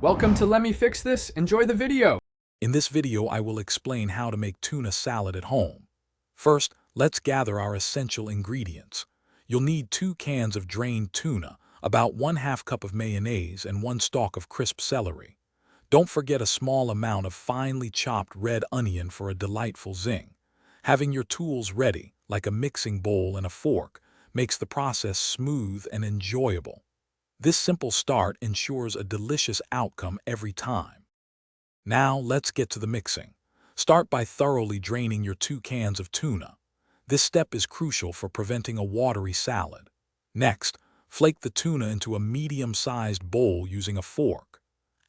Welcome to Let Me Fix This. Enjoy the video. In this video, I will explain how to make tuna salad at home. First, let's gather our essential ingredients. You'll need 2 cans of drained tuna, about 1/2 cup of mayonnaise, and 1 stalk of crisp celery. Don't forget a small amount of finely chopped red onion for a delightful zing. Having your tools ready, like a mixing bowl and a fork, makes the process smooth and enjoyable. This simple start ensures a delicious outcome every time. Now let's get to the mixing. Start by thoroughly draining your 2 cans of tuna. This step is crucial for preventing a watery salad. Next, flake the tuna into a medium-sized bowl using a fork.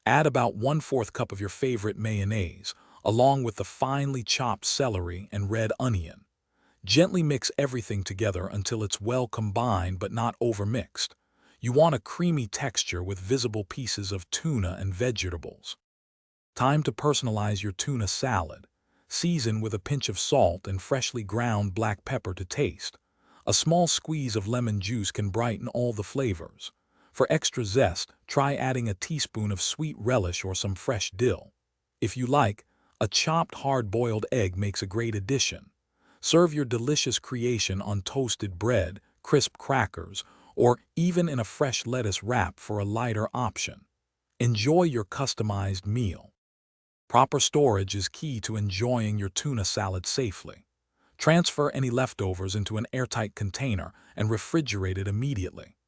Add about 1/4 cup of your favorite mayonnaise, along with the finely chopped celery and red onion. Gently mix everything together until it's well combined but not overmixed. You want a creamy texture with visible pieces of tuna and vegetables. Time to personalize your tuna salad. Season with a pinch of salt and freshly ground black pepper to taste. A small squeeze of lemon juice can brighten all the flavors. For extra zest, try adding a teaspoon of sweet relish or some fresh dill. If you like, a chopped hard-boiled egg makes a great addition. Serve your delicious creation on toasted bread, crisp crackers, or even in a fresh lettuce wrap for a lighter option. Enjoy your customized meal. Proper storage is key to enjoying your tuna salad safely. Transfer any leftovers into an airtight container and refrigerate it immediately.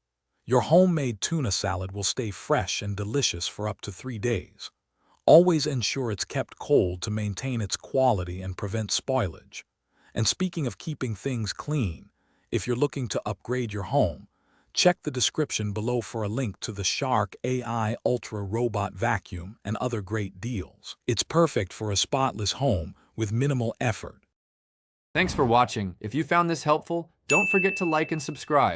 Your homemade tuna salad will stay fresh and delicious for up to 3 days. Always ensure it's kept cold to maintain its quality and prevent spoilage. And speaking of keeping things clean, if you're looking to upgrade your home, check the description below for a link to the Shark AI Ultra Robot Vacuum and other great deals. It's perfect for a spotless home with minimal effort. Thanks for watching. If you found this helpful, don't forget to like and subscribe.